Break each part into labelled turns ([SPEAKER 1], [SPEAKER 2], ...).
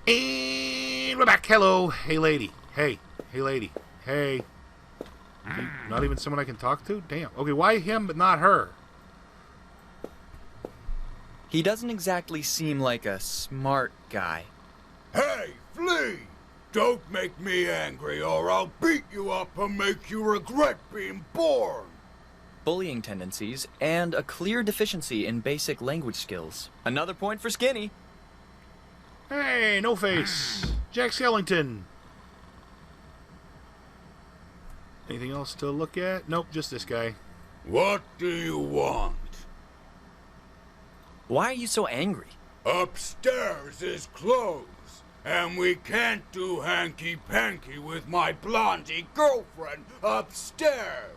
[SPEAKER 1] And we're back. Hello. Hey, lady. Hey. Hey, lady. Hey. Not even someone I can talk to? Damn. Okay, why him but not her?
[SPEAKER 2] He doesn't exactly seem like a smart guy.
[SPEAKER 3] Hey, flee! Don't make me angry or I'll beat you up and make you regret being born!
[SPEAKER 2] Bullying tendencies and a clear deficiency in basic language skills. Another point for Skinny.
[SPEAKER 1] Hey, no face. Jack Skellington. Anything else to look at? Nope, just this guy.
[SPEAKER 3] What do you want?
[SPEAKER 2] Why are you so angry?
[SPEAKER 3] Upstairs is closed, and we can't do hanky-panky with my blondie girlfriend upstairs.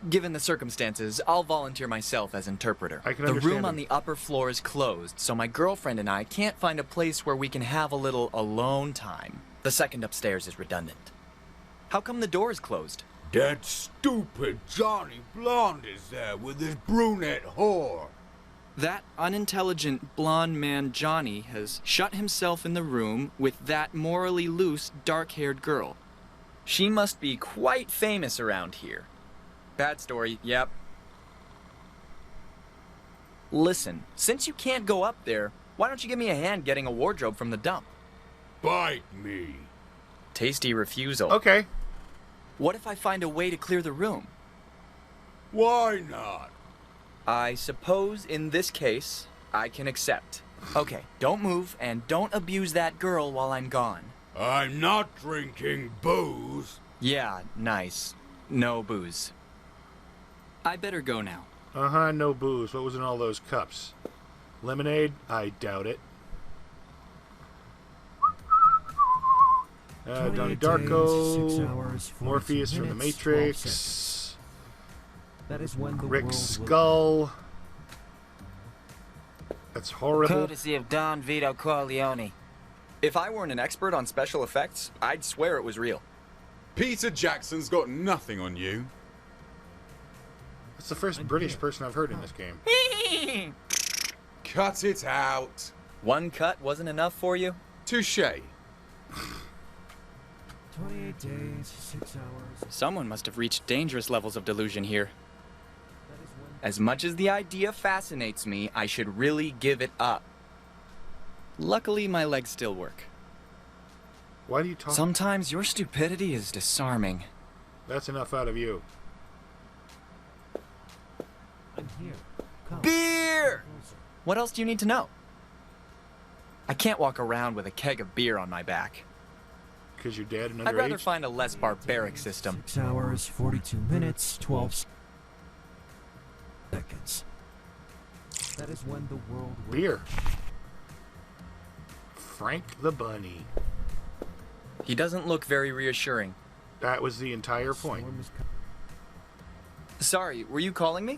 [SPEAKER 2] Given the circumstances, I'll volunteer myself as interpreter.
[SPEAKER 1] I can
[SPEAKER 2] the
[SPEAKER 1] understand
[SPEAKER 2] room on
[SPEAKER 1] him.
[SPEAKER 2] the upper floor is closed, so my girlfriend and I can't find a place where we can have a little alone time. The second upstairs is redundant. How come the door is closed?
[SPEAKER 3] That stupid Johnny Blonde is there with his brunette whore.
[SPEAKER 2] That unintelligent blonde man Johnny has shut himself in the room with that morally loose, dark-haired girl. She must be quite famous around here. Bad story, yep. Listen, since you can't go up there, why don't you give me a hand getting a wardrobe from the dump?
[SPEAKER 3] Bite me.
[SPEAKER 2] Tasty refusal.
[SPEAKER 1] Okay.
[SPEAKER 2] What if I find a way to clear the room?
[SPEAKER 3] Why not?
[SPEAKER 2] I suppose in this case, I can accept. Okay, don't move and don't abuse that girl while I'm gone.
[SPEAKER 3] I'm not drinking booze.
[SPEAKER 2] Yeah, nice. No booze. I better go now.
[SPEAKER 1] Uh-huh, no booze. What was in all those cups? Lemonade? I doubt it. Donnie Darko, Morpheus from the Matrix,
[SPEAKER 4] That is when the
[SPEAKER 1] Rick's
[SPEAKER 4] world
[SPEAKER 1] skull. That's horrible.
[SPEAKER 5] Courtesy of Don Vito Corleone.
[SPEAKER 2] If I weren't an expert on special effects, I'd swear it was real.
[SPEAKER 6] Peter Jackson's got nothing on you.
[SPEAKER 1] That's the first British person I've heard in this game.
[SPEAKER 6] Cut it out.
[SPEAKER 2] One cut wasn't enough for you?
[SPEAKER 6] Touché.
[SPEAKER 4] 28 days, 6 hours.
[SPEAKER 2] Someone must have reached dangerous levels of delusion here.
[SPEAKER 4] That is when
[SPEAKER 2] As much as the idea fascinates me, I should really give it up. Luckily, my legs still work.
[SPEAKER 1] Why do you talk?
[SPEAKER 2] Sometimes your stupidity is disarming.
[SPEAKER 1] That's enough out of you.
[SPEAKER 4] I'm here. Come.
[SPEAKER 2] Beer!
[SPEAKER 4] Closer.
[SPEAKER 2] What else do you need to know? I can't walk around with a keg of beer on my back.
[SPEAKER 1] Because you're dead and
[SPEAKER 2] I'd rather
[SPEAKER 1] underage?
[SPEAKER 2] find a less barbaric system.
[SPEAKER 4] 6 hours, 42 minutes, 12 seconds. That is when the world will...
[SPEAKER 1] Beer. Frank the Bunny.
[SPEAKER 2] He doesn't look very reassuring.
[SPEAKER 1] That was the entire point.
[SPEAKER 4] Storm is
[SPEAKER 2] Sorry, were you calling me?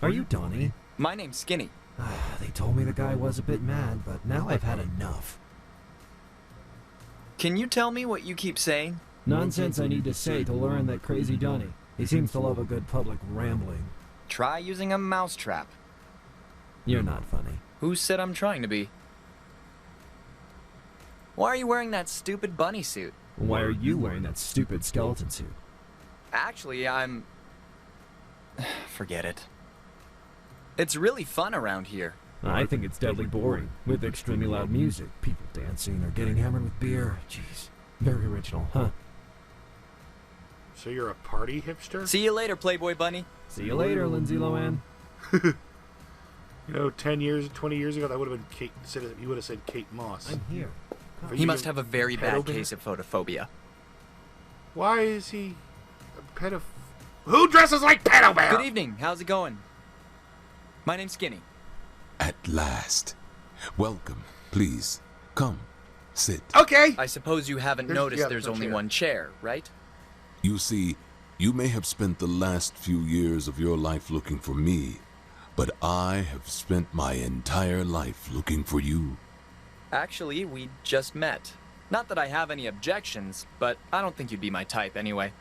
[SPEAKER 4] Are you Donnie?
[SPEAKER 2] My name's Skinny.
[SPEAKER 4] They told me the guy was a bit mad, but now I've had enough.
[SPEAKER 2] Can you tell me what you keep saying?
[SPEAKER 4] Nonsense I need to say to learn that crazy Donnie. He seems to love a good public rambling.
[SPEAKER 2] Try using a mousetrap.
[SPEAKER 4] You're not funny.
[SPEAKER 2] Who said I'm trying to be? Why are you wearing that stupid bunny suit?
[SPEAKER 4] Why are you wearing that stupid skeleton suit?
[SPEAKER 2] Actually, I'm... Forget it. It's really fun around here.
[SPEAKER 4] I think it's deadly boring, with extremely loud music, people dancing or getting hammered with beer. Jeez, very original, huh?
[SPEAKER 1] So you're a party hipster?
[SPEAKER 2] See you later, Playboy Bunny.
[SPEAKER 4] See you later, Lindsay Lohan.
[SPEAKER 1] You know, 10 years, 20 years ago, that would have been Kate. You would have said Kate Moss.
[SPEAKER 4] I'm here.
[SPEAKER 1] Are
[SPEAKER 2] He
[SPEAKER 1] you
[SPEAKER 2] must have a very bad
[SPEAKER 1] pedo-
[SPEAKER 2] case of photophobia.
[SPEAKER 1] Why is he a pedo? Who dresses like Pedo Bear?
[SPEAKER 2] Good evening, how's it going? My name's Skinny.
[SPEAKER 7] At last. Welcome. Please, come. Sit.
[SPEAKER 1] Okay.
[SPEAKER 2] I suppose you haven't
[SPEAKER 1] There's-
[SPEAKER 2] noticed
[SPEAKER 1] yeah,
[SPEAKER 2] there's
[SPEAKER 1] no
[SPEAKER 2] only
[SPEAKER 1] chair.
[SPEAKER 2] one chair, right?
[SPEAKER 7] You see, you may have spent the last few years of your life looking for me, but I have spent my entire life looking for you.
[SPEAKER 2] Actually, we just met. Not that I have any objections, but I don't think you'd be my type anyway.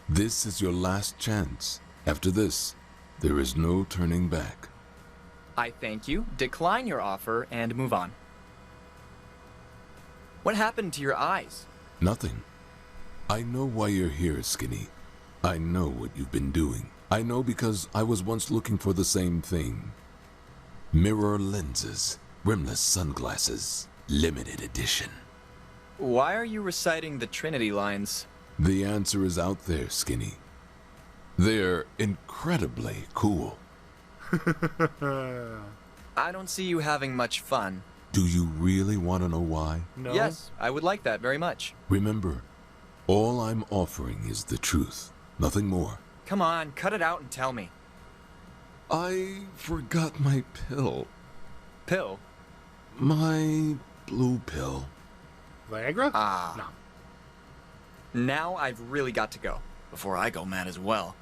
[SPEAKER 7] This is your last chance. After this, there is no turning back.
[SPEAKER 2] I thank you, decline your offer, and move on. What happened to your eyes?
[SPEAKER 7] Nothing. I know why you're here, Skinny. I know what you've been doing. I know because I was once looking for the same thing. Mirror lenses, rimless sunglasses, limited edition.
[SPEAKER 2] Why are you reciting the Trinity lines?
[SPEAKER 7] The answer is out there, Skinny. They're incredibly cool.
[SPEAKER 2] I don't see you having much fun.
[SPEAKER 7] Do you really want to know why?
[SPEAKER 1] No.
[SPEAKER 2] Yes, I would like that very much.
[SPEAKER 7] Remember, all I'm offering is the truth, nothing more.
[SPEAKER 2] Come on, cut it out and tell me.
[SPEAKER 7] I forgot my pill.
[SPEAKER 2] Pill?
[SPEAKER 7] My blue pill.
[SPEAKER 1] Viagra?
[SPEAKER 2] Ah.
[SPEAKER 1] No.
[SPEAKER 2] Now I've really got to go, before I go mad as well.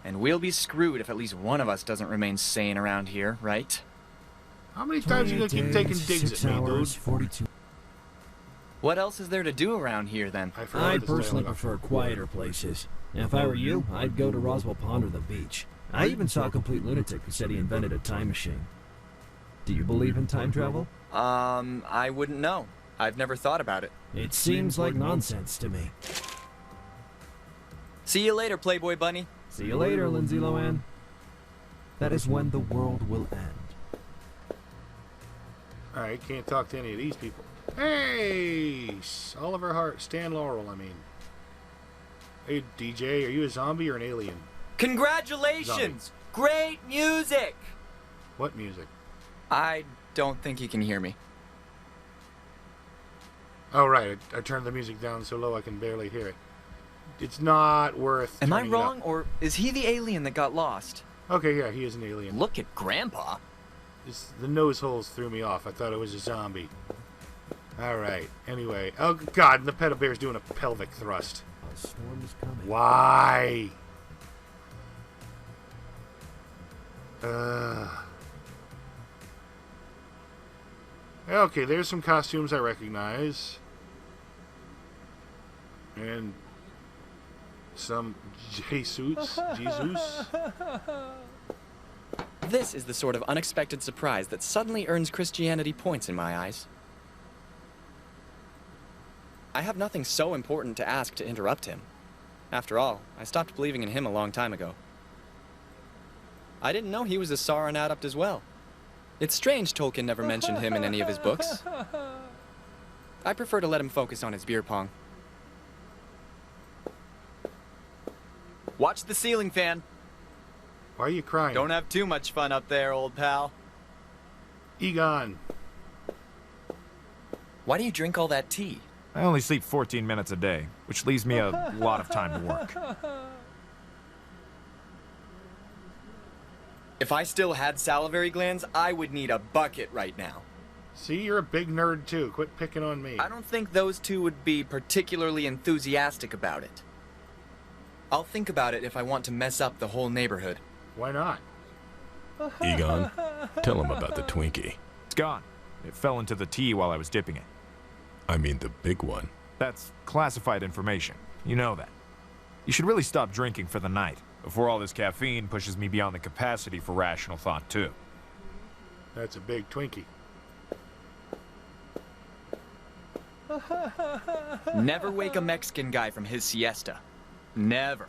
[SPEAKER 2] And we'll be screwed if at least one of us doesn't remain sane around here, right?
[SPEAKER 1] How many times you gonna keep taking digs at me, dude?
[SPEAKER 4] 42.
[SPEAKER 2] What else is there to do around here, then?
[SPEAKER 1] I forgot
[SPEAKER 4] I
[SPEAKER 1] what this
[SPEAKER 4] personally
[SPEAKER 1] was.
[SPEAKER 4] prefer quieter places. If I were you, I'd go to Roswell Pond or the beach. I even saw a complete lunatic who said he invented a time machine. Do you believe in time travel?
[SPEAKER 2] I wouldn't know. I've never thought about it.
[SPEAKER 4] It seems like nonsense to me.
[SPEAKER 2] See you later, Playboy Bunny.
[SPEAKER 4] See you later, Lindsay Lohan. That is when the world will end.
[SPEAKER 1] Alright, can't talk to any of these people. Hey! Oliver Hart, Stan Laurel, I mean. Hey, DJ, are you a zombie or an alien?
[SPEAKER 2] Congratulations! Great music!
[SPEAKER 1] What music?
[SPEAKER 2] I don't think you can hear me.
[SPEAKER 1] Oh, right. I turned the music down so low I can barely hear it. It's not worth
[SPEAKER 2] Am I
[SPEAKER 1] turning it up.
[SPEAKER 2] wrong, or is he the alien that got lost?
[SPEAKER 1] Okay, yeah, he is an alien.
[SPEAKER 2] Look at Grandpa.
[SPEAKER 1] The nose holes threw me off. I thought it was a zombie. Alright, anyway. Oh, God, and the pedal bear's doing a pelvic thrust.
[SPEAKER 4] A storm is coming.
[SPEAKER 1] Why? Okay, there's some costumes I recognize. And some Jesus.
[SPEAKER 2] This is the sort of unexpected surprise that suddenly earns Christianity points in my eyes. I have nothing so important to ask to interrupt him. After all, I stopped believing in him a long time ago. I didn't know he was a Sauron adept as well. It's strange Tolkien never mentioned him in any of his books. I prefer to let him focus on his beer pong. Watch the ceiling fan.
[SPEAKER 1] Why are you crying?
[SPEAKER 2] Don't have too much fun up there, old pal.
[SPEAKER 1] Egon.
[SPEAKER 2] Why do you drink all that tea?
[SPEAKER 8] I only sleep 14 minutes a day, which leaves me a lot of time to work.
[SPEAKER 2] If I still had salivary glands, I would need a bucket right now.
[SPEAKER 1] See, you're a big nerd too. Quit picking on me.
[SPEAKER 2] I don't think those two would be particularly enthusiastic about it. I'll think about it if I want to mess up the whole neighborhood.
[SPEAKER 1] Why not?
[SPEAKER 9] Egon, tell him about the Twinkie.
[SPEAKER 8] It's gone. It fell into the tea while I was dipping it.
[SPEAKER 9] I mean the big one.
[SPEAKER 8] That's classified information. You know that. You should really stop drinking for the night, before all this caffeine pushes me beyond the capacity for rational thought, too.
[SPEAKER 1] That's a big Twinkie.
[SPEAKER 2] Never wake a Mexican guy from his siesta. Never.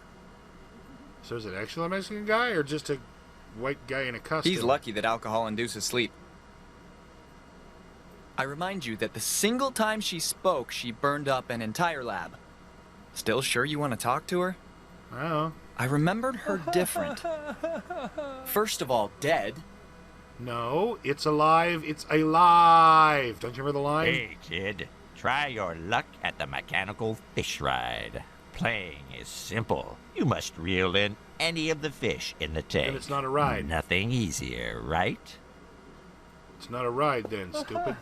[SPEAKER 1] So is it actually a Mexican guy or just a white guy in a costume?
[SPEAKER 2] He's lucky that alcohol induces sleep. I remind you that the single time she spoke, she burned up an entire lab. Still sure you want to talk to her?
[SPEAKER 1] I don't know.
[SPEAKER 2] I remembered her different. First of all, dead.
[SPEAKER 1] No, it's alive. It's alive. Don't you remember the line?
[SPEAKER 10] Hey, kid. Try your luck at the mechanical fish ride. Playing is simple. You must reel in any of the fish in the tank.
[SPEAKER 1] Then it's not a ride.
[SPEAKER 10] Nothing easier, right?
[SPEAKER 1] It's not a ride then, stupid.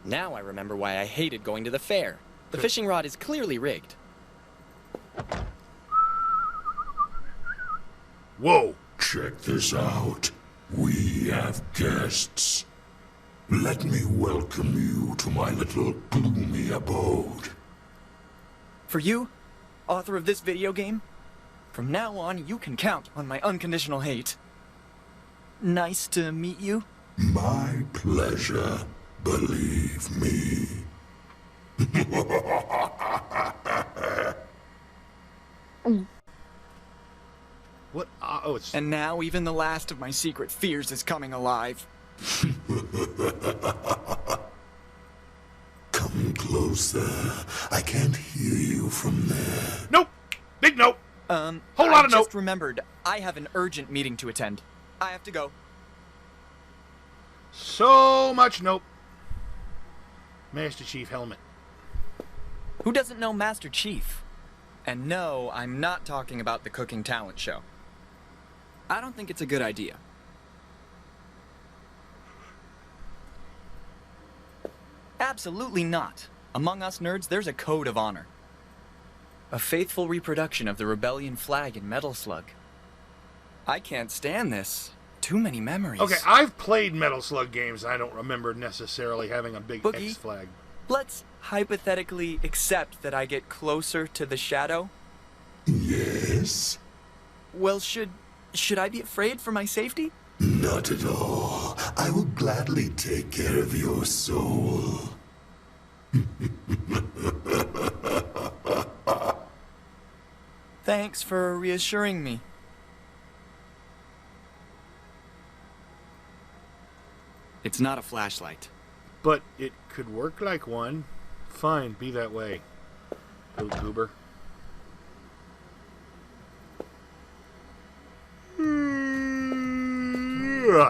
[SPEAKER 2] Now I remember why I hated going to the fair. The fishing rod is clearly rigged.
[SPEAKER 1] Whoa!
[SPEAKER 3] Check this out. We have guests. Let me welcome you to my little gloomy abode.
[SPEAKER 2] For you, author of this video game, From now on, you can count on my unconditional hate. Nice to meet you.
[SPEAKER 11] My pleasure, believe me.
[SPEAKER 1] What? Oh, it's...
[SPEAKER 2] And now even the last of my secret fears is coming alive.
[SPEAKER 11] Come closer. I can't hear you from there.
[SPEAKER 1] Nope! Big nope! Whole lot of
[SPEAKER 2] I
[SPEAKER 1] nope!
[SPEAKER 2] just remembered. I have an urgent meeting to attend. I have to go.
[SPEAKER 1] So much nope. Master Chief helmet.
[SPEAKER 2] Who doesn't know Master Chief? And no, I'm not talking about the cooking talent show. I don't think it's a good idea. Absolutely not. Among us nerds, there's a code of honor. A faithful reproduction of the rebellion flag in Metal Slug. I can't stand this. Too many memories.
[SPEAKER 1] Okay, I've played Metal Slug games. I don't remember necessarily having a big
[SPEAKER 2] Boogie,
[SPEAKER 1] X flag.
[SPEAKER 2] Let's hypothetically accept that I get closer to the shadow.
[SPEAKER 11] Yes?
[SPEAKER 2] Well, should I be afraid for my safety?
[SPEAKER 11] Not at all. I will gladly take care of your soul.
[SPEAKER 2] Thanks for reassuring me. It's not a flashlight.
[SPEAKER 1] But it could work like one. Fine, be that way. Little goober.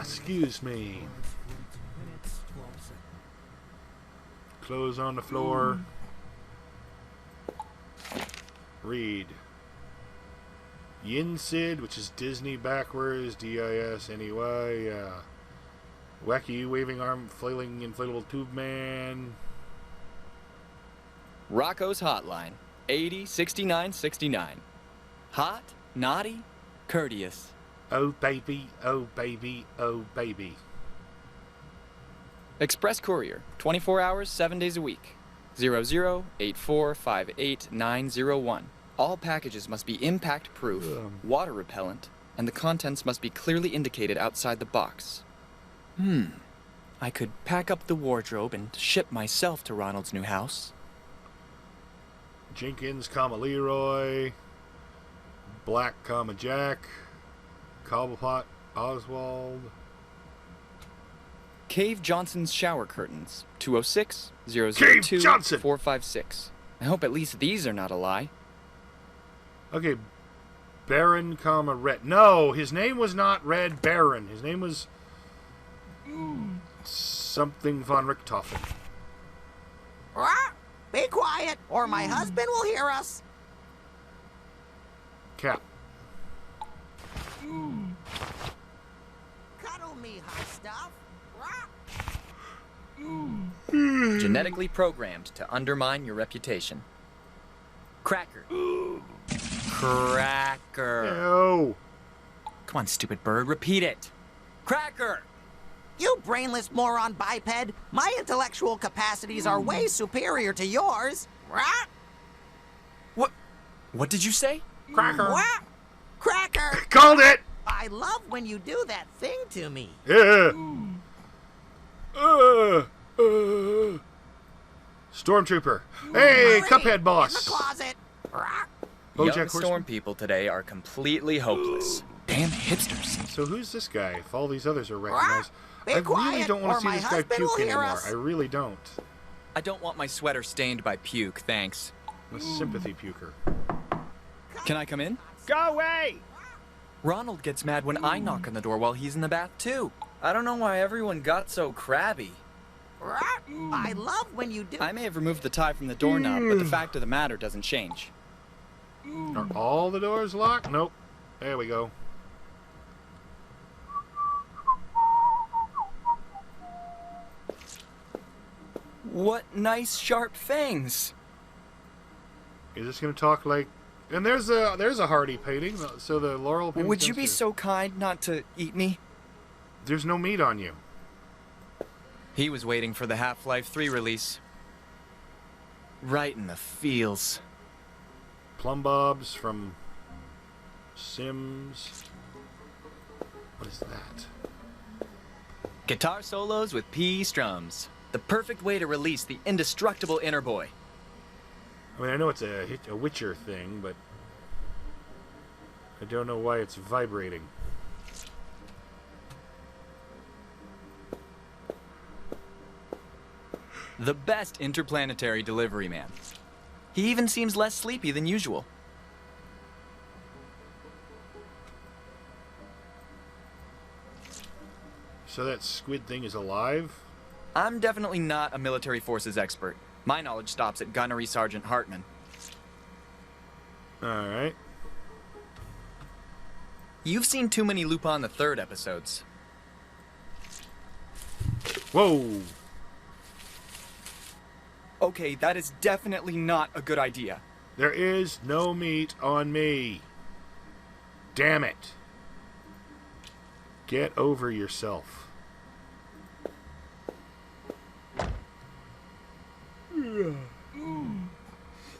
[SPEAKER 1] Excuse me. Clothes on the floor. Read. Yinsid, which is Disney backwards, D-I-S-N-E-Y, yeah. Wacky waving arm flailing inflatable tube man.
[SPEAKER 2] Rocco's hotline, 806969. Hot, naughty, courteous.
[SPEAKER 1] Oh baby, oh baby, oh baby.
[SPEAKER 2] Express Courier, 24 hours, 7 days a week. 0084588901. All packages must be impact-proof, water repellent, and the contents must be clearly indicated outside the box. I could pack up the wardrobe and ship myself to Ronald's new house.
[SPEAKER 1] Jenkins, Leroy. Black, Jack. Cobblepot, Oswald.
[SPEAKER 2] Cave Johnson's shower curtains, 206
[SPEAKER 1] Cave Johnson!
[SPEAKER 2] 456. I hope at least these are not a lie.
[SPEAKER 1] Okay, Baron, Red. No, his name was not Red Baron. His name was something von Richthofen.
[SPEAKER 12] Be quiet, or my husband will hear us.
[SPEAKER 1] Cap.
[SPEAKER 12] Cuddle me, hot stuff.
[SPEAKER 2] Genetically programmed to undermine your reputation. Cracker. Cracker.
[SPEAKER 1] No.
[SPEAKER 2] Come on, stupid bird, repeat it. Cracker!
[SPEAKER 12] You brainless moron biped. My intellectual capacities are way superior to yours.
[SPEAKER 2] What did you say?
[SPEAKER 1] Cracker.
[SPEAKER 12] Cracker!
[SPEAKER 1] Called it!
[SPEAKER 12] I love when you do that thing to me.
[SPEAKER 1] Yeah. Stormtrooper. Hey, Cuphead boss.
[SPEAKER 12] In the closet.
[SPEAKER 2] Young storm people today are completely hopeless. Damn hipsters.
[SPEAKER 1] So who's this guy if all these others are recognized?
[SPEAKER 12] Be
[SPEAKER 1] I
[SPEAKER 12] quiet,
[SPEAKER 1] really don't want
[SPEAKER 12] or
[SPEAKER 1] to see
[SPEAKER 12] my
[SPEAKER 1] this guy
[SPEAKER 12] husband will
[SPEAKER 1] puke
[SPEAKER 12] hear
[SPEAKER 1] anymore.
[SPEAKER 12] us.
[SPEAKER 1] I really don't.
[SPEAKER 2] I don't want my sweater stained by puke, thanks.
[SPEAKER 1] I'm a sympathy puker.
[SPEAKER 2] Can I come in?
[SPEAKER 13] Go away!
[SPEAKER 2] Ronald gets mad when I knock on the door while he's in the bath, too. I don't know why everyone got so crabby.
[SPEAKER 12] I love when you do.
[SPEAKER 2] I may have removed the tie from the doorknob, but the fact of the matter doesn't change.
[SPEAKER 1] Are all the doors locked? Nope. There we go.
[SPEAKER 2] What nice sharp fangs.
[SPEAKER 1] Is this going to talk like... And there's a Hardy painting, so the Laurel painting.
[SPEAKER 2] Would you be so kind not to eat me?
[SPEAKER 1] There's no meat on you.
[SPEAKER 2] He was waiting for the Half-Life 3 release. Right in the feels.
[SPEAKER 1] Plum Bobs from Sims. What is that?
[SPEAKER 2] Guitar solos with P strums. The perfect way to release the indestructible inner boy.
[SPEAKER 1] I mean, I know it's a Witcher thing, but I don't know why it's vibrating.
[SPEAKER 2] The best interplanetary delivery man. He even seems less sleepy than usual.
[SPEAKER 1] So that squid thing is alive?
[SPEAKER 2] I'm definitely not a military forces expert. My knowledge stops at Gunnery Sergeant Hartman.
[SPEAKER 1] Alright.
[SPEAKER 2] You've seen too many Lupin the Third episodes.
[SPEAKER 1] Whoa!
[SPEAKER 2] Okay, that is definitely not a good idea.
[SPEAKER 1] There is no meat on me. Damn it. Get over yourself.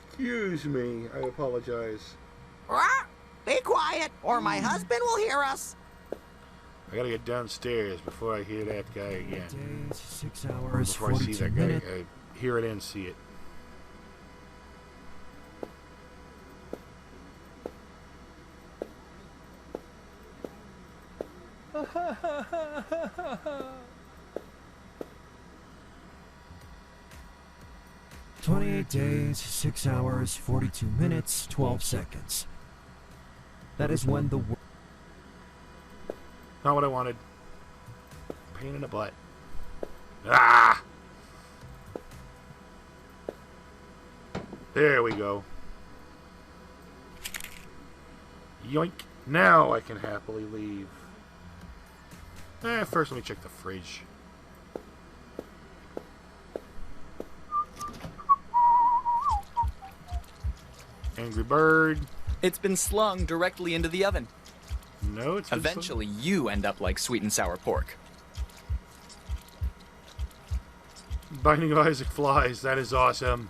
[SPEAKER 1] Excuse me. I apologize.
[SPEAKER 12] Be quiet, or my husband will hear us.
[SPEAKER 1] I gotta get downstairs before I hear that guy again.
[SPEAKER 4] Days, 6 hours,
[SPEAKER 1] Before I see
[SPEAKER 4] 42
[SPEAKER 1] that guy,
[SPEAKER 4] minutes.
[SPEAKER 1] I hear it and see it.
[SPEAKER 4] "28 days, 6 hours, 42 minutes, 12 seconds. That is when the
[SPEAKER 1] Not what I wanted. Pain in the butt. Ah! There we go. Yoink. Now I can happily leave. First let me check the fridge. Angry Bird.
[SPEAKER 2] It's been slung directly into the oven.
[SPEAKER 1] No, it's been
[SPEAKER 2] Eventually, you end up like sweet and sour pork.
[SPEAKER 1] Binding of Isaac flies. That is awesome.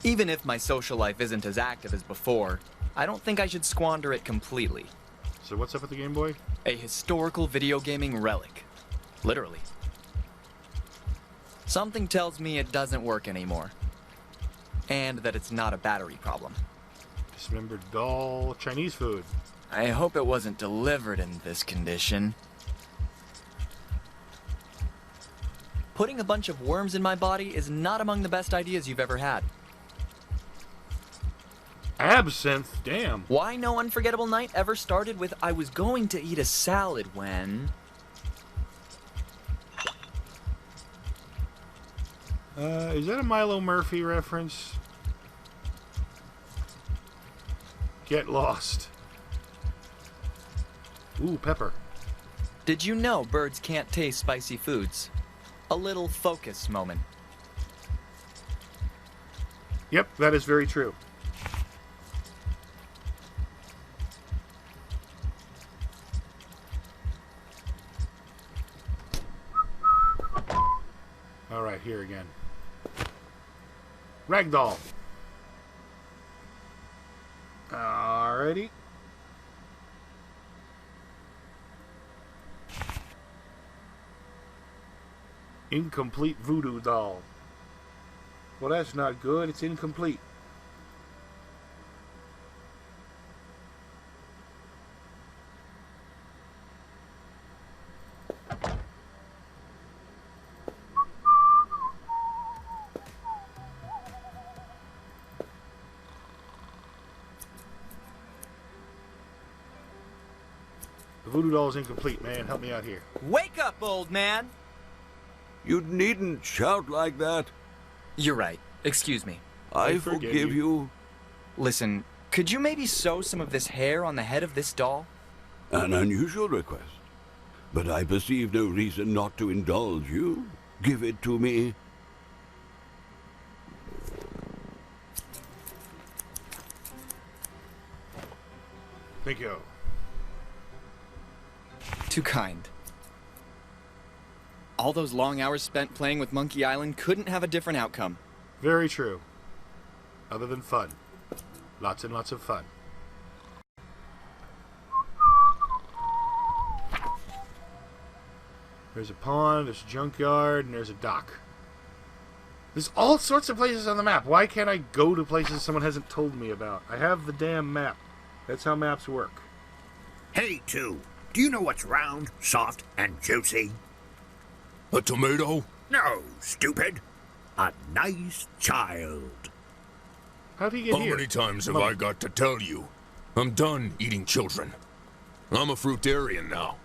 [SPEAKER 2] Even if my social life isn't as active as before, I don't think I should squander it completely.
[SPEAKER 1] So what's up with the Game Boy?
[SPEAKER 2] A historical video gaming relic. Literally. Something tells me it doesn't work anymore. And that it's not a battery problem.
[SPEAKER 1] Dismembered doll. Chinese food.
[SPEAKER 2] I hope it wasn't delivered in this condition. Putting a bunch of worms in my body is not among the best ideas you've ever had.
[SPEAKER 1] Absinthe? Damn.
[SPEAKER 2] Why no unforgettable night ever started with I was going to eat a salad when...
[SPEAKER 1] Is that a Milo Murphy reference? Get lost. Ooh, pepper.
[SPEAKER 2] Did you know birds can't taste spicy foods? A little focus moment.
[SPEAKER 1] Yep, that is very true. Alright, here again. Ragdoll. Alrighty. Incomplete voodoo doll. Well, that's not good. It's incomplete. The voodoo doll is incomplete, man. Help me out here.
[SPEAKER 2] Wake up, old man!
[SPEAKER 13] You needn't shout like that.
[SPEAKER 2] You're right. Excuse me.
[SPEAKER 13] I forgive you.
[SPEAKER 2] Listen, could you maybe sew some of this hair on the head of this doll?
[SPEAKER 13] An unusual request. But I perceive no reason not to indulge you. Give it to me.
[SPEAKER 1] Thank you.
[SPEAKER 2] Too kind. All those long hours spent playing with Monkey Island couldn't have a different outcome.
[SPEAKER 1] Very true. Other than fun. Lots and lots of fun. There's a pond, there's a junkyard, and there's a dock. There's all sorts of places on the map. Why can't I go to places someone hasn't told me about? I have the damn map. That's how maps work.
[SPEAKER 14] Hey, two. Do you know what's round, soft, and juicy?
[SPEAKER 9] A tomato?
[SPEAKER 14] No, stupid. A nice child.
[SPEAKER 1] How'd he get
[SPEAKER 9] How
[SPEAKER 1] here?
[SPEAKER 9] many times have I got to tell you? I'm done eating children. I'm a fruitarian now.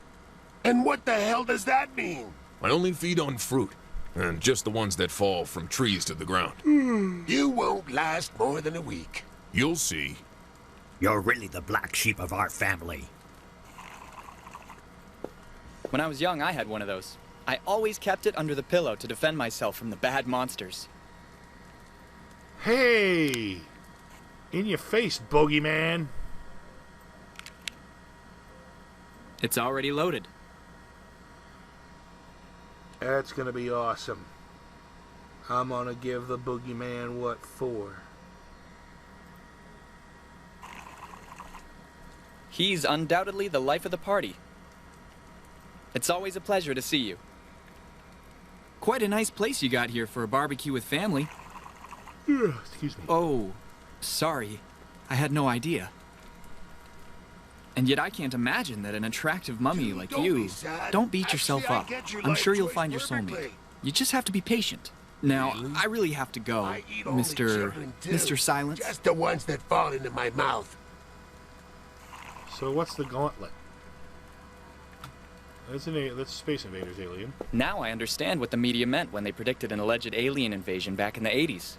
[SPEAKER 14] And what the hell does that mean?
[SPEAKER 9] I only feed on fruit, and just the ones that fall from trees to the ground.
[SPEAKER 14] You won't last more than a week.
[SPEAKER 9] You'll see.
[SPEAKER 14] You're really the black sheep of our family.
[SPEAKER 2] When I was young, I had one of those. I always kept it under the pillow to defend myself from the bad monsters.
[SPEAKER 1] Hey! In your face, bogeyman!
[SPEAKER 2] It's already loaded.
[SPEAKER 1] That's gonna be awesome. I'm gonna give the boogeyman what for.
[SPEAKER 2] He's undoubtedly the life of the party. It's always a pleasure to see you. Quite a nice place you got here for a barbecue with family.
[SPEAKER 1] Excuse me.
[SPEAKER 2] Oh, sorry. I had no idea. And yet I can't imagine that an attractive mummy like you... Don't beat yourself up. I'm sure you'll find your soulmate. You just have to be patient. Now, I really have to go, Mr. Silence.
[SPEAKER 14] Just the ones that fall into my mouth.
[SPEAKER 1] So what's the gauntlet? That's Space Invaders alien.
[SPEAKER 2] Now I understand what the media meant when they predicted an alleged alien invasion back in the 80s.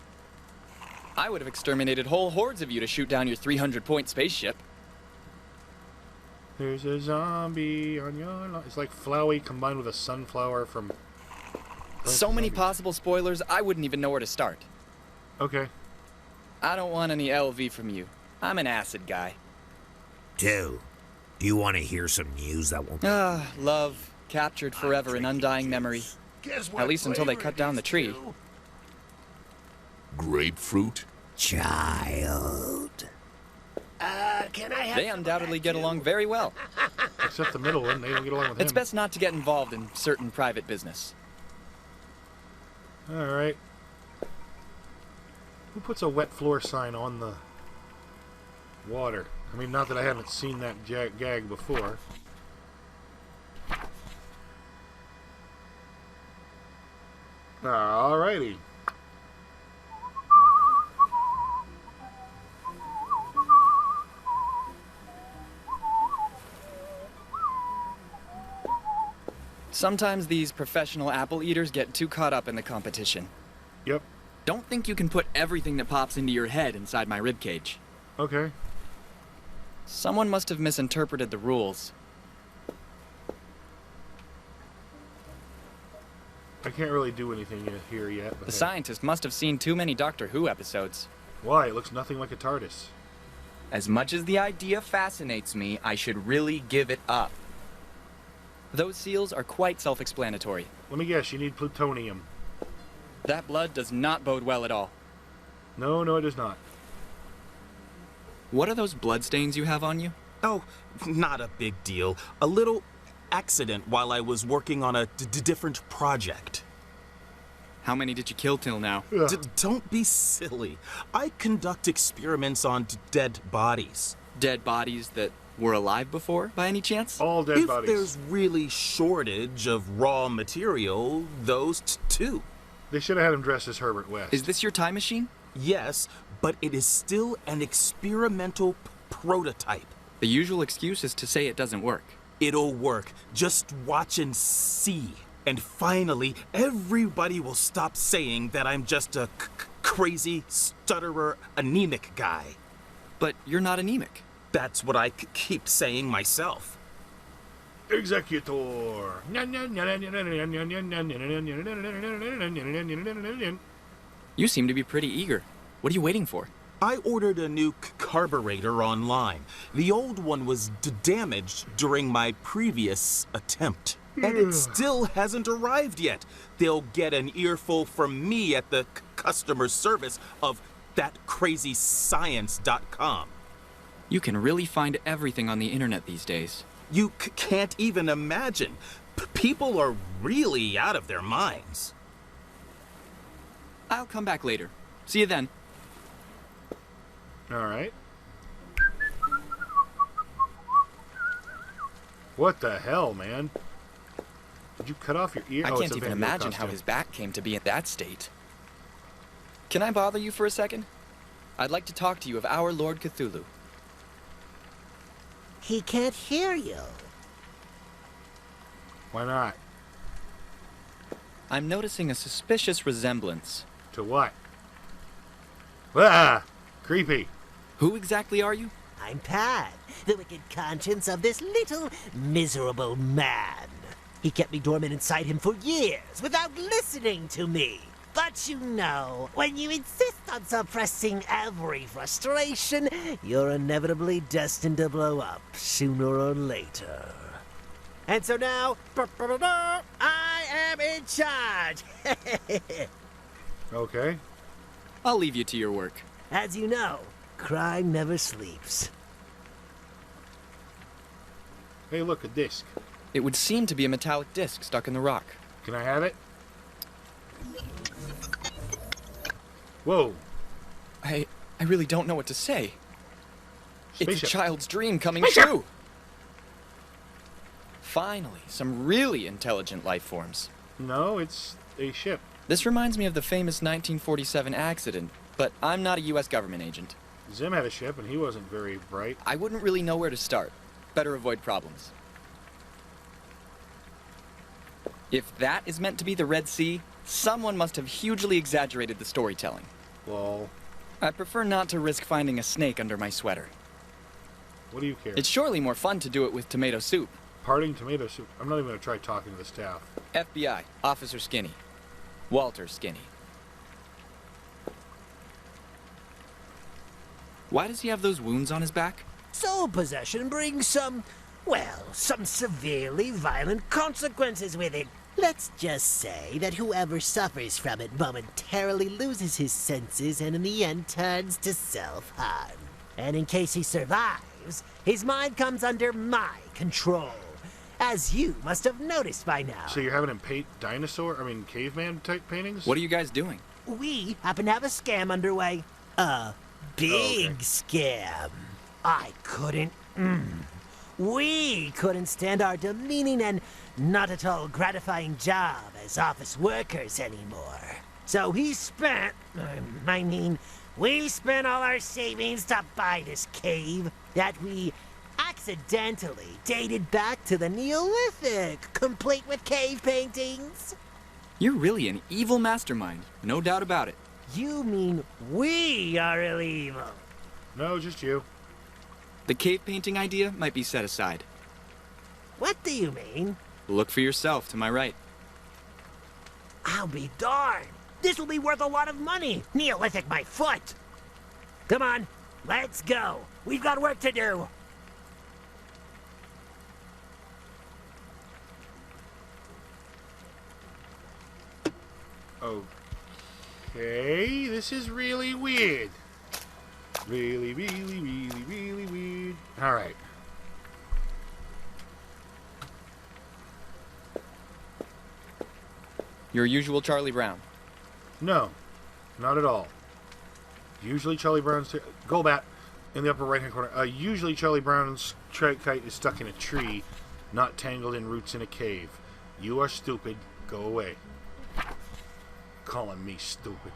[SPEAKER 2] I would have exterminated whole hordes of you to shoot down your 300-point spaceship.
[SPEAKER 1] There's a zombie on your line. It's like Flowey combined with a sunflower from...
[SPEAKER 2] So many possible spoilers, I wouldn't even know where to start.
[SPEAKER 1] Okay.
[SPEAKER 2] I don't want any LV from you. I'm an acid guy.
[SPEAKER 14] Do you want to hear some news that won't...
[SPEAKER 2] Love, captured forever in undying memory. At least until they cut down the tree.
[SPEAKER 9] Grapefruit?
[SPEAKER 14] Child. Can I have...
[SPEAKER 2] They undoubtedly get along very well.
[SPEAKER 1] Except the middle one, they don't get along with him.
[SPEAKER 2] It's best not to get involved in certain private business.
[SPEAKER 1] Alright. Who puts a wet floor sign on the water? I mean, not that I haven't seen that gag before. Alrighty.
[SPEAKER 2] Sometimes these professional apple eaters get too caught up in the competition.
[SPEAKER 1] Yep.
[SPEAKER 2] Don't think you can put everything that pops into your head inside my ribcage.
[SPEAKER 1] Okay.
[SPEAKER 2] Someone must have misinterpreted the rules.
[SPEAKER 1] I can't really do anything here yet. But
[SPEAKER 2] The scientist must have seen too many Doctor Who episodes.
[SPEAKER 1] Why? It looks nothing like a TARDIS.
[SPEAKER 2] As much as the idea fascinates me, I should really give it up. Those seals are quite self-explanatory.
[SPEAKER 1] Let me guess, you need plutonium.
[SPEAKER 2] That blood does not bode well at all.
[SPEAKER 1] No, it does not.
[SPEAKER 2] What are those bloodstains you have on you?
[SPEAKER 15] Oh, not a big deal. A little accident while I was working on a different project.
[SPEAKER 2] How many did you kill till now?
[SPEAKER 15] Don't be silly. I conduct experiments on dead bodies.
[SPEAKER 2] Dead bodies that were alive before, by any chance?
[SPEAKER 1] All dead bodies.
[SPEAKER 15] If there's really shortage of raw material, those too.
[SPEAKER 1] They should have had him dressed as Herbert West.
[SPEAKER 2] Is this your time machine?
[SPEAKER 15] Yes, but it is still an experimental prototype.
[SPEAKER 2] The usual excuse is to say it doesn't work.
[SPEAKER 15] It'll work. Just watch and see. And finally, everybody will stop saying that I'm just a crazy, stutterer, anemic guy.
[SPEAKER 2] But you're not anemic.
[SPEAKER 15] That's what I keep saying myself.
[SPEAKER 1] Executor.
[SPEAKER 2] You seem to be pretty eager. What are you waiting for?
[SPEAKER 15] I ordered a new carburetor online. The old one was damaged during my previous attempt. And it still hasn't arrived yet. They'll get an earful from me at the customer service of thatcrazyscience.com.
[SPEAKER 2] You can really find everything on the internet these days.
[SPEAKER 15] You can't even imagine. People are really out of their minds.
[SPEAKER 2] I'll come back later. See you then.
[SPEAKER 1] All right. What the hell, man? Did you cut off your ear?
[SPEAKER 2] I
[SPEAKER 1] Oh, it's
[SPEAKER 2] can't
[SPEAKER 1] a
[SPEAKER 2] even
[SPEAKER 1] Van Gogh
[SPEAKER 2] imagine how
[SPEAKER 1] costume.
[SPEAKER 2] his back came to be in that state. Can I bother you for a second? I'd like to talk to you of our Lord Cthulhu.
[SPEAKER 16] He can't hear you.
[SPEAKER 1] Why not?
[SPEAKER 2] I'm noticing a suspicious resemblance.
[SPEAKER 1] To what? Ah! Creepy.
[SPEAKER 2] Who exactly are you?
[SPEAKER 16] I'm Pat, the wicked conscience of this little miserable man. He kept me dormant inside him for years without listening to me. But you know, when you insist on suppressing every frustration, you're inevitably destined to blow up sooner or later. And so now, I am in charge.
[SPEAKER 1] Okay.
[SPEAKER 2] I'll leave you to your work.
[SPEAKER 16] As you know, crime never sleeps.
[SPEAKER 1] Hey, look, a disc.
[SPEAKER 2] It would seem to be a metallic disc stuck in the rock.
[SPEAKER 1] Can I have it? Whoa.
[SPEAKER 2] I really don't know what to say. It's
[SPEAKER 1] Spaceship.
[SPEAKER 2] a child's dream coming
[SPEAKER 1] Spaceship.
[SPEAKER 2] true. Finally, some really intelligent life forms.
[SPEAKER 1] No, it's a ship.
[SPEAKER 2] This reminds me of the famous 1947 accident, but I'm not a U.S. government agent.
[SPEAKER 1] Zim had a ship, and he wasn't very bright.
[SPEAKER 2] I wouldn't really know where to start. Better avoid problems. If that is meant to be the Red Sea, someone must have hugely exaggerated the storytelling.
[SPEAKER 1] Well,
[SPEAKER 2] I prefer not to risk finding a snake under my sweater.
[SPEAKER 1] what do you care?
[SPEAKER 2] It's surely more fun to do it with tomato soup.
[SPEAKER 1] Parting tomato soup. I'm not even going to try talking to the staff.
[SPEAKER 2] FBI, Officer Skinny. Walter Skinny. Why does he have those wounds on his back?
[SPEAKER 16] Soul possession brings some severely violent consequences with it. Let's just say that whoever suffers from it momentarily loses his senses and in the end turns to self-harm. And in case he survives, his mind comes under my control, as you must have noticed by now.
[SPEAKER 1] So you're having him paint caveman type paintings?
[SPEAKER 2] What are you guys doing?
[SPEAKER 16] We happen to have a scam underway. A big scam. We couldn't stand our demeaning and not at all gratifying job as office workers anymore. So we spent all our savings to buy this cave that we accidentally dated back to the Neolithic, complete with cave paintings.
[SPEAKER 2] You're really an evil mastermind, no doubt about it.
[SPEAKER 16] You mean we are really evil?
[SPEAKER 1] No, just you.
[SPEAKER 2] The cave painting idea might be set aside.
[SPEAKER 16] What do you mean?
[SPEAKER 2] Look for yourself to my right.
[SPEAKER 16] I'll be darned. This will be worth a lot of money. Neolithic my foot. Come on, let's go. We've got work to do.
[SPEAKER 1] Okay, this is really weird. Really weird. Alright.
[SPEAKER 2] Your usual Charlie Brown.
[SPEAKER 1] No, not at all. Usually Charlie Brown's... Golbat, in the upper right-hand corner. Usually Charlie Brown's kite is stuck in a tree, not tangled in roots in a cave. You are stupid. Go away. Calling me stupid.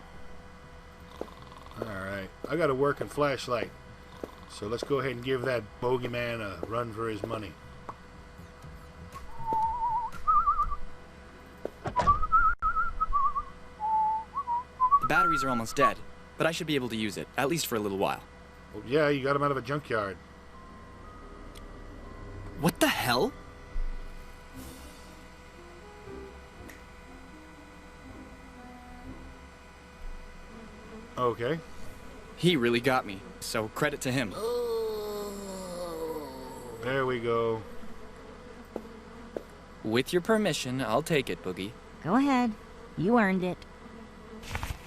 [SPEAKER 1] Alright, I got a working flashlight. So let's go ahead and give that bogeyman a run for his money.
[SPEAKER 2] The batteries are almost dead, but I should be able to use it, at least for a little while.
[SPEAKER 1] Well, yeah, you got him out of a junkyard.
[SPEAKER 2] What the hell?
[SPEAKER 1] Okay.
[SPEAKER 2] He really got me, so credit to him.
[SPEAKER 1] There we go.
[SPEAKER 2] With your permission, I'll take it, Boogie.
[SPEAKER 17] Go ahead. You earned it.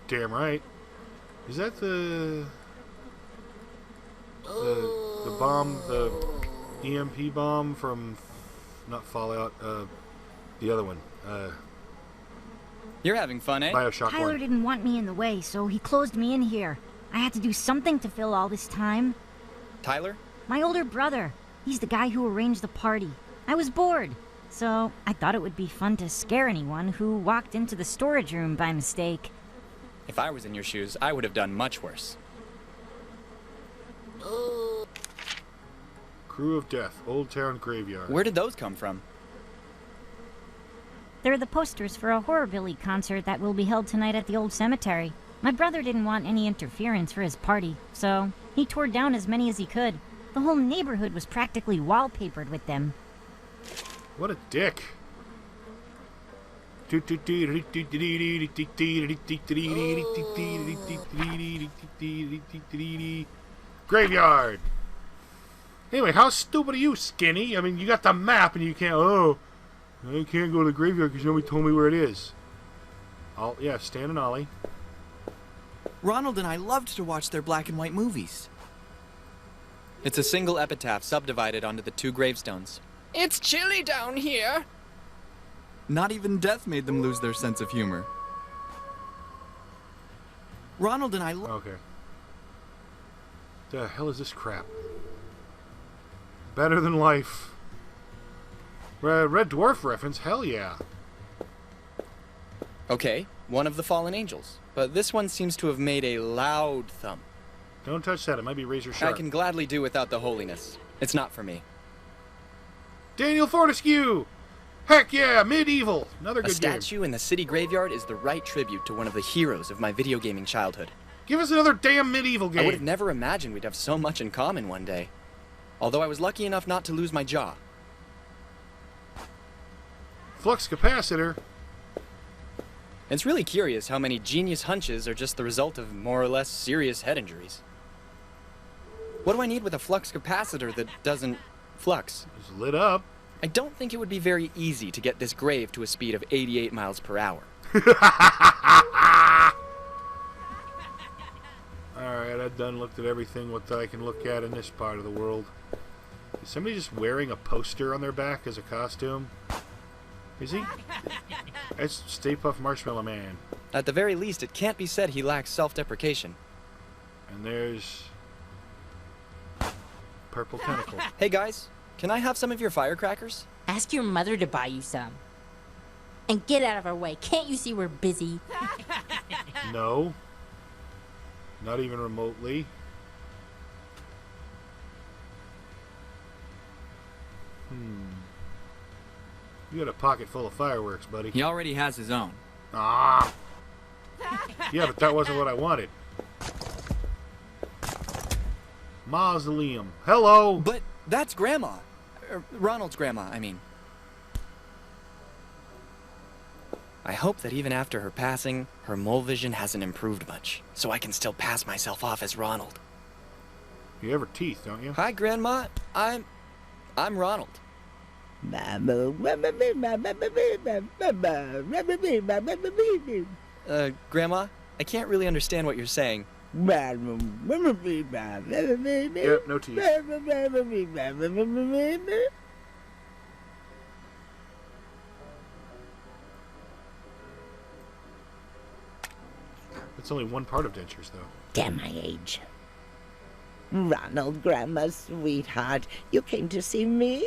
[SPEAKER 1] Damn right. Is that the bomb, the EMP bomb from, not Fallout, the other one,
[SPEAKER 2] You're having fun, eh?
[SPEAKER 1] Bioshock
[SPEAKER 17] Tyler
[SPEAKER 1] 1.
[SPEAKER 17] didn't want me in the way, so he closed me in here. I had to do something to fill all this time.
[SPEAKER 2] Tyler?
[SPEAKER 17] My older brother. He's the guy who arranged the party. I was bored, so I thought it would be fun to scare anyone who walked into the storage room by mistake.
[SPEAKER 2] If I was in your shoes, I would have done much worse.
[SPEAKER 1] Crew of Death, Old Town Graveyard.
[SPEAKER 2] Where did those come from?
[SPEAKER 17] They're the posters for a horrorbilly concert that will be held tonight at the old cemetery. My brother didn't want any interference for his party, so he tore down as many as he could. The whole neighborhood was practically wallpapered with them.
[SPEAKER 1] What a dick. Graveyard. Anyway, how stupid are you, Skinny? I mean, you got the map and you can't... Oh, I can't go to the graveyard because nobody told me where it is. Yeah, Stan and Ollie.
[SPEAKER 2] Ronald and I loved to watch their black and white movies. It's a single epitaph subdivided onto the 2 gravestones.
[SPEAKER 18] It's chilly down here.
[SPEAKER 2] Not even death made them lose their sense of humor. Ronald and I...
[SPEAKER 1] Okay. The hell is this crap? Better Than Life. Red Dwarf reference? Hell yeah.
[SPEAKER 2] Okay, one of the fallen angels. But this one seems to have made a loud thump.
[SPEAKER 1] Don't touch that, it might be razor sharp.
[SPEAKER 2] I can gladly do without the holiness. It's not for me.
[SPEAKER 1] Daniel Fortescue! Heck yeah, medieval! Another good game.
[SPEAKER 2] A statue in the city graveyard is the right tribute to one of the heroes of my video gaming childhood.
[SPEAKER 1] Give us another damn medieval game!
[SPEAKER 2] I would have never imagined we'd have so much in common one day. Although I was lucky enough not to lose my jaw.
[SPEAKER 1] Flux capacitor?
[SPEAKER 2] It's really curious how many genius hunches are just the result of more or less serious head injuries. What do I need with a flux capacitor that doesn't flux?
[SPEAKER 1] It's lit up.
[SPEAKER 2] I don't think it would be very easy to get this grave to a speed of 88 miles per hour.
[SPEAKER 1] Alright, I've done looked at everything what I can look at in this part of the world. Is somebody just wearing a poster on their back as a costume? Is he? It's Stay Puft Marshmallow Man.
[SPEAKER 2] At the very least, it can't be said he lacks self-deprecation.
[SPEAKER 1] And there's... Purple Tentacle.
[SPEAKER 2] Hey guys, can I have some of your firecrackers?
[SPEAKER 19] Ask your mother to buy you some. And get out of our way. Can't you see we're busy?
[SPEAKER 1] No. Not even remotely. You got a pocket full of fireworks, buddy.
[SPEAKER 2] He already has his own.
[SPEAKER 1] Ah! Yeah, but that wasn't what I wanted. Mausoleum. Hello!
[SPEAKER 2] But that's Grandma. Ronald's grandma, I mean. I hope that even after her passing, her mole vision hasn't improved much, so I can still pass myself off as Ronald.
[SPEAKER 1] You have her teeth, don't you?
[SPEAKER 2] Hi, Grandma. I'm Ronald. Grandma, I can't really understand what you're saying.
[SPEAKER 1] Yep, no teeth. That's only one part of dentures, though.
[SPEAKER 20] Damn my age. Ronald, Grandma's sweetheart, you came to see me?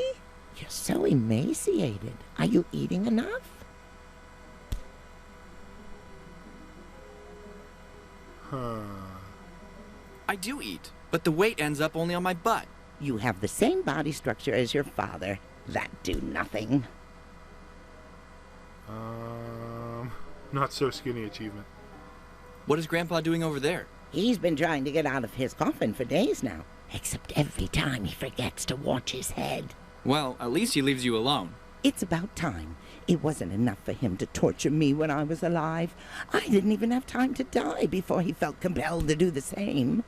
[SPEAKER 20] You're so emaciated. Are you eating enough?
[SPEAKER 2] I do eat, but the weight ends up only on my butt.
[SPEAKER 20] You have the same body structure as your father. That do nothing.
[SPEAKER 1] Not so skinny achievement.
[SPEAKER 2] What is Grandpa doing over there?
[SPEAKER 20] He's been trying to get out of his coffin for days now. Except every time he forgets to watch his head.
[SPEAKER 2] Well, at least he leaves you alone.
[SPEAKER 20] It's about time. It wasn't enough for him to torture me when I was alive. I didn't even have time to die before he felt compelled to do the same.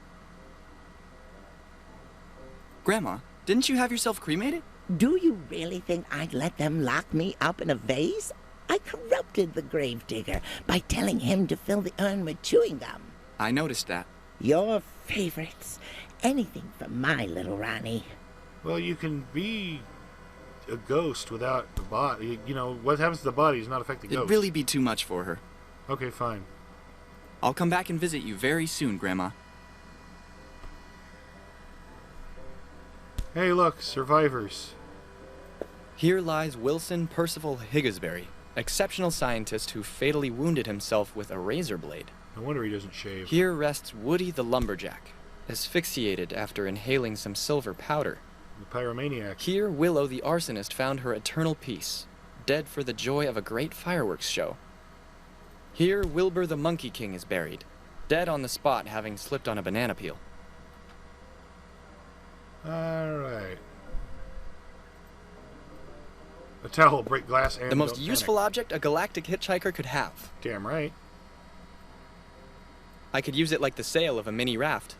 [SPEAKER 2] Grandma, didn't you have yourself cremated?
[SPEAKER 20] Do you really think I'd let them lock me up in a vase? I corrupted the gravedigger by telling him to fill the urn with chewing gum.
[SPEAKER 2] I noticed that.
[SPEAKER 20] Your favorites. Anything for my little Ronnie.
[SPEAKER 1] Well, you can be a ghost without the body. You know, what happens to the body does not affect the ghost.
[SPEAKER 2] It'd really be too much for her.
[SPEAKER 1] Okay, fine.
[SPEAKER 2] I'll come back and visit you very soon, Grandma.
[SPEAKER 1] Hey, look, survivors.
[SPEAKER 2] Here lies Wilson Percival Higgsbury, exceptional scientist who fatally wounded himself with a razor blade.
[SPEAKER 1] No wonder he doesn't shave.
[SPEAKER 2] Here rests Woody the lumberjack, asphyxiated after inhaling some silver powder.
[SPEAKER 1] The pyromaniac.
[SPEAKER 2] Here Willow the arsonist found her eternal peace, dead for the joy of a great fireworks show. Here Wilbur the Monkey King is buried, dead on the spot having slipped on a banana peel.
[SPEAKER 1] Alright. A towel will break glass and
[SPEAKER 2] the most
[SPEAKER 1] don't
[SPEAKER 2] useful
[SPEAKER 1] panic.
[SPEAKER 2] object a galactic hitchhiker could have.
[SPEAKER 1] Damn right.
[SPEAKER 2] I could use it like the sail of a mini raft.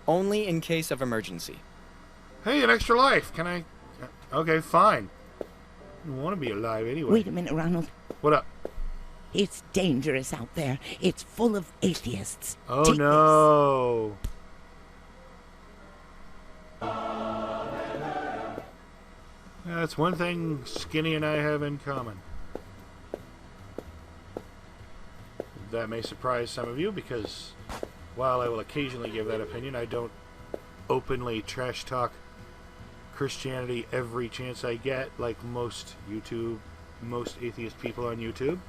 [SPEAKER 2] Only in case of emergency.
[SPEAKER 1] Hey, an extra life. Can I... Okay, fine. I want to be alive anyway.
[SPEAKER 20] Wait a minute, Ronald.
[SPEAKER 1] What up?
[SPEAKER 20] It's dangerous out there. It's full of atheists.
[SPEAKER 1] Oh,
[SPEAKER 20] Take
[SPEAKER 1] no. That's one thing Skinny and I have in common. That may surprise some of you because while I will occasionally give that opinion, I don't openly trash talk Christianity every chance I get like most atheist people on YouTube.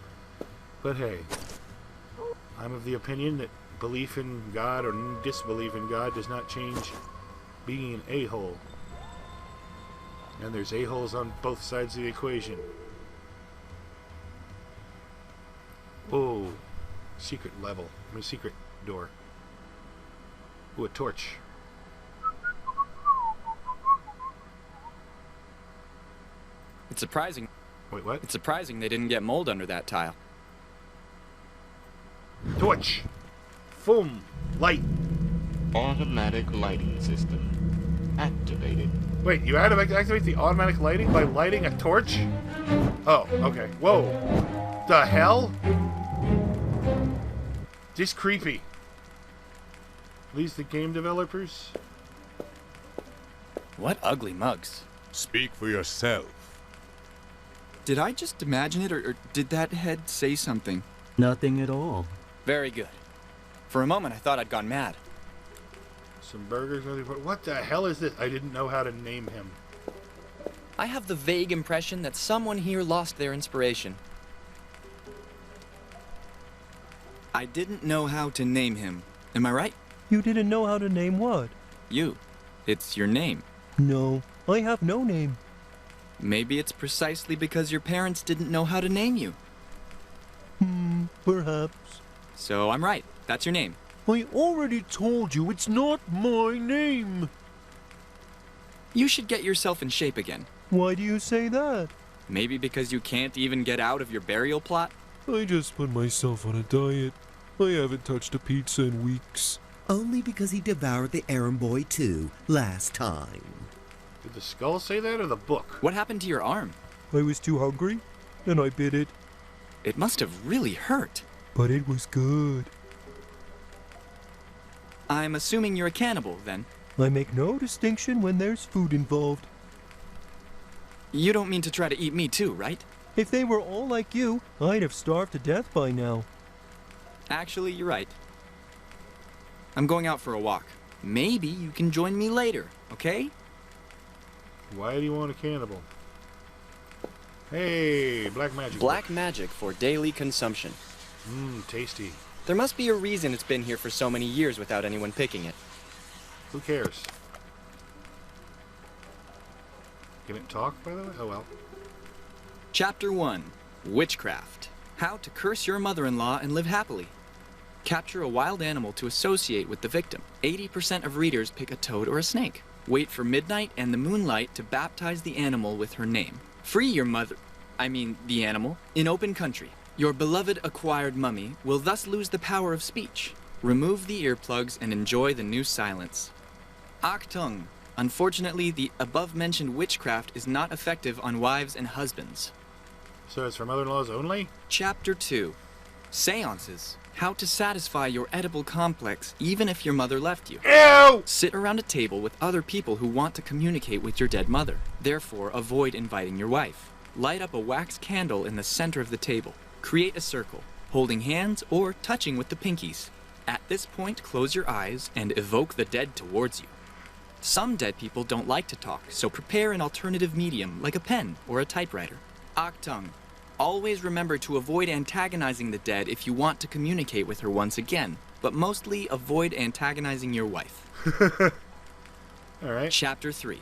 [SPEAKER 1] But hey, I'm of the opinion that belief in God or disbelief in God does not change being an a-hole. And there's a-holes on both sides of the equation. Oh, secret level. I mean, secret door. Ooh, a torch.
[SPEAKER 2] It's surprising.
[SPEAKER 1] Wait, what?
[SPEAKER 2] It's surprising they didn't get mold under that tile.
[SPEAKER 1] Torch. Boom. Light.
[SPEAKER 21] Automatic lighting system activated.
[SPEAKER 1] Wait, you had to activate the automatic lighting by lighting a torch? Oh, okay. Whoa. The hell? Just creepy. Please, the game developers.
[SPEAKER 2] What ugly mugs.
[SPEAKER 3] Speak for yourself.
[SPEAKER 2] Did I just imagine it, or did that head say something?
[SPEAKER 22] Nothing at all.
[SPEAKER 2] Very good. For a moment, I thought I'd gone mad.
[SPEAKER 1] Some burgers. What the hell is this? I didn't know how to name him.
[SPEAKER 2] I have the vague impression that someone here lost their inspiration. I didn't know how to name him. Am I right?
[SPEAKER 23] You didn't know how to name what?
[SPEAKER 2] You. It's your name.
[SPEAKER 23] No, I have no name.
[SPEAKER 2] Maybe it's precisely because your parents didn't know how to name you.
[SPEAKER 23] Perhaps.
[SPEAKER 2] So I'm right. That's your name.
[SPEAKER 23] I already told you it's not my name.
[SPEAKER 2] You should get yourself in shape again.
[SPEAKER 23] Why do you say that?
[SPEAKER 2] Maybe because you can't even get out of your burial plot?
[SPEAKER 23] I just put myself on a diet. I haven't touched a pizza in weeks.
[SPEAKER 24] Only because he devoured the errand boy too, last time.
[SPEAKER 1] Did the skull say that or the book?
[SPEAKER 2] What happened to your arm?
[SPEAKER 23] I was too hungry, and I bit it.
[SPEAKER 2] It must have really hurt.
[SPEAKER 23] But it was good.
[SPEAKER 2] I'm assuming you're a cannibal, then.
[SPEAKER 23] I make no distinction when there's food involved.
[SPEAKER 2] You don't mean to try to eat me too, right?
[SPEAKER 23] If they were all like you, I'd have starved to death by now.
[SPEAKER 2] Actually, you're right. I'm going out for a walk. Maybe you can join me later, okay?
[SPEAKER 1] Why do you want a cannibal? Hey, black magic.
[SPEAKER 2] Black magic for daily consumption.
[SPEAKER 1] Tasty.
[SPEAKER 2] There must be a reason it's been here for so many years without anyone picking it.
[SPEAKER 1] Who cares? Can it talk, by the way? Oh, well.
[SPEAKER 2] Chapter 1. Witchcraft. How to curse your mother-in-law and live happily. Capture a wild animal to associate with the victim. 80% of readers pick a toad or a snake. Wait for midnight and the moonlight to baptize the animal with her name. Free your the animal, in open country. Your beloved acquired mummy will thus lose the power of speech. Remove the earplugs and enjoy the new silence. Achtung. Unfortunately, the above-mentioned witchcraft is not effective on wives and husbands.
[SPEAKER 1] So it's for mother-in-laws only?
[SPEAKER 2] Chapter 2. Seances. How to satisfy your edible complex even if your mother left you.
[SPEAKER 1] Ew!
[SPEAKER 2] Sit around a table with other people who want to communicate with your dead mother. Therefore, avoid inviting your wife. Light up a wax candle in the center of the table. Create a circle, holding hands or touching with the pinkies. At this point, close your eyes and evoke the dead towards you. Some dead people don't like to talk, so prepare an alternative medium like a pen or a typewriter. Aktung. Always remember to avoid antagonizing the dead if you want to communicate with her once again, but mostly avoid antagonizing your wife.
[SPEAKER 1] Alright.
[SPEAKER 2] Chapter 3.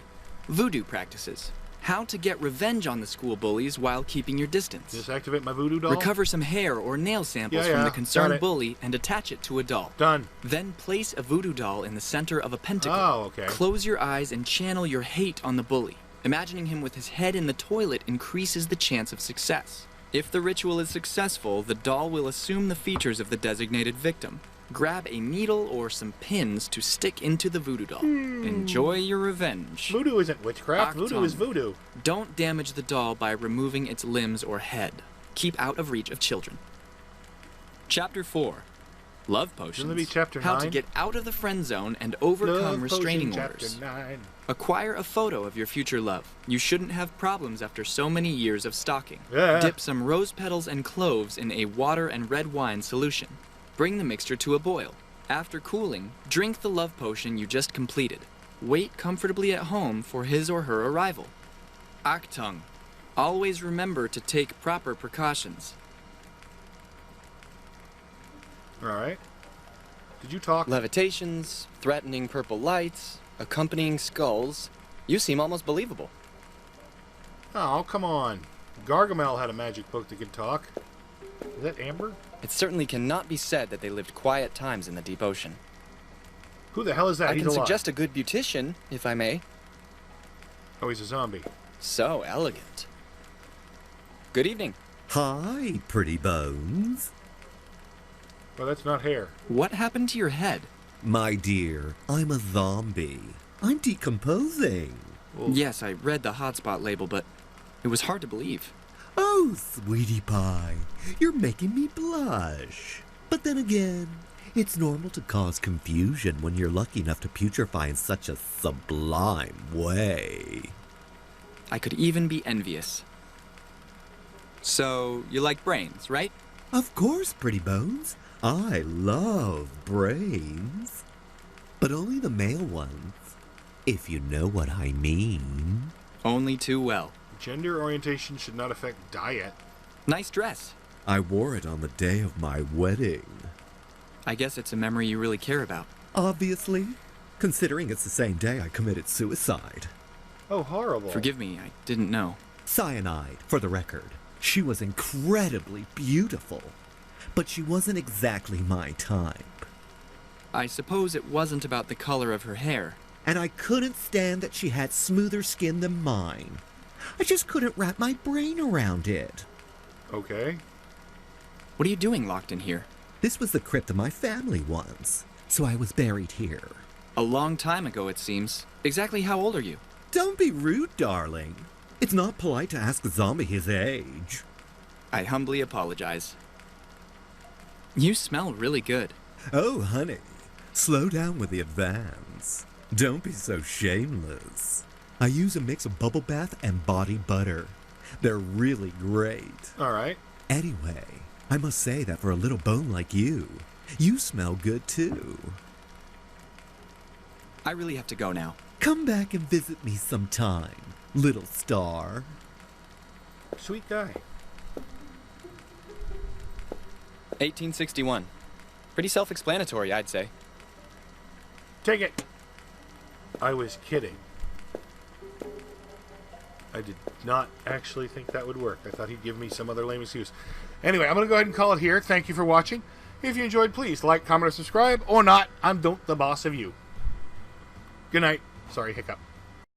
[SPEAKER 2] Voodoo Practices. How to get revenge on the school bullies while keeping your distance.
[SPEAKER 1] Just activate my voodoo doll?
[SPEAKER 2] Recover some hair or nail samples from the concerned bully and attach it to a doll.
[SPEAKER 1] Done.
[SPEAKER 2] Then place a voodoo doll in the center of a pentacle.
[SPEAKER 1] Oh, okay.
[SPEAKER 2] Close your eyes and channel your hate on the bully. Imagining him with his head in the toilet increases the chance of success. If the ritual is successful, the doll will assume the features of the designated victim. Grab a needle or some pins to stick into the voodoo doll. Enjoy your revenge.
[SPEAKER 1] Voodoo isn't witchcraft. Voodoo is voodoo.
[SPEAKER 2] Don't damage the doll by removing its limbs or head. Keep out of reach of children. Chapter 4. Love Potions.
[SPEAKER 1] Shouldn't it be Chapter 9?
[SPEAKER 2] How to get out of the friend zone and overcome
[SPEAKER 1] Love
[SPEAKER 2] restraining
[SPEAKER 1] Potion,
[SPEAKER 2] orders.
[SPEAKER 1] Chapter 9.
[SPEAKER 2] Acquire a photo of your future love. You shouldn't have problems after so many years of stalking.
[SPEAKER 1] Yeah.
[SPEAKER 2] Dip some rose petals and cloves in a water and red wine solution. Bring the mixture to a boil. After cooling, drink the love potion you just completed. Wait comfortably at home for his or her arrival. Aktung. Always remember to take proper precautions.
[SPEAKER 1] Alright. Did you talk?
[SPEAKER 2] Levitations, threatening purple lights, accompanying skulls. You seem almost believable.
[SPEAKER 1] Oh, come on. Gargamel had a magic book that could talk. Is that Amber?
[SPEAKER 2] It certainly cannot be said that they lived quiet times in the deep ocean.
[SPEAKER 1] Who the hell is that?
[SPEAKER 2] I
[SPEAKER 1] He's
[SPEAKER 2] can
[SPEAKER 1] alive.
[SPEAKER 2] suggest a good beautician, if I may.
[SPEAKER 1] Oh, he's a zombie.
[SPEAKER 2] So elegant. Good evening.
[SPEAKER 24] Hi, pretty bones.
[SPEAKER 1] Well, that's not hair.
[SPEAKER 2] What happened to your head?
[SPEAKER 24] My dear, I'm a zombie. I'm decomposing.
[SPEAKER 2] Yes, I read the hotspot label, but it was hard to believe.
[SPEAKER 24] Oh, sweetie pie, you're making me blush. But then again, it's normal to cause confusion when you're lucky enough to putrefy in such a sublime way.
[SPEAKER 2] I could even be envious. So, you like brains, right?
[SPEAKER 24] Of course, pretty bones. I love brains. But only the male ones, if you know what I mean.
[SPEAKER 2] Only too well.
[SPEAKER 1] Gender orientation should not affect diet.
[SPEAKER 2] Nice dress.
[SPEAKER 24] I wore it on the day of my wedding.
[SPEAKER 2] I guess it's a memory you really care about.
[SPEAKER 24] Obviously, considering it's the same day I committed suicide.
[SPEAKER 1] Oh, horrible.
[SPEAKER 2] Forgive me, I didn't know.
[SPEAKER 24] Cyanide, for the record. She was incredibly beautiful, but she wasn't exactly my type.
[SPEAKER 2] I suppose it wasn't about the color of her hair.
[SPEAKER 24] And I couldn't stand that she had smoother skin than mine. I just couldn't wrap my brain around it.
[SPEAKER 1] Okay.
[SPEAKER 2] What are you doing locked in here?
[SPEAKER 24] This was the crypt of my family once, so I was buried here.
[SPEAKER 2] A long time ago, it seems. Exactly how old are you?
[SPEAKER 24] Don't be rude, darling. It's not polite to ask a zombie his age.
[SPEAKER 2] I humbly apologize. You smell really good.
[SPEAKER 24] Oh, honey, slow down with the advance. Don't be so shameless. I use a mix of bubble bath and body butter. They're really great.
[SPEAKER 1] All right.
[SPEAKER 24] Anyway, I must say that for a little bone like you, you smell good too.
[SPEAKER 2] I really have to go now.
[SPEAKER 24] Come back and visit me sometime, little star.
[SPEAKER 1] Sweet guy.
[SPEAKER 2] 1861. Pretty self-explanatory, I'd say.
[SPEAKER 1] Take it. I was kidding. I did not actually think that would work. I thought he'd give me some other lame excuse. Anyway, I'm going to go ahead and call it here. Thank you for watching. If you enjoyed, please like, comment, or subscribe. Or not, I'm don't the boss of you. Good night. Sorry, hiccup.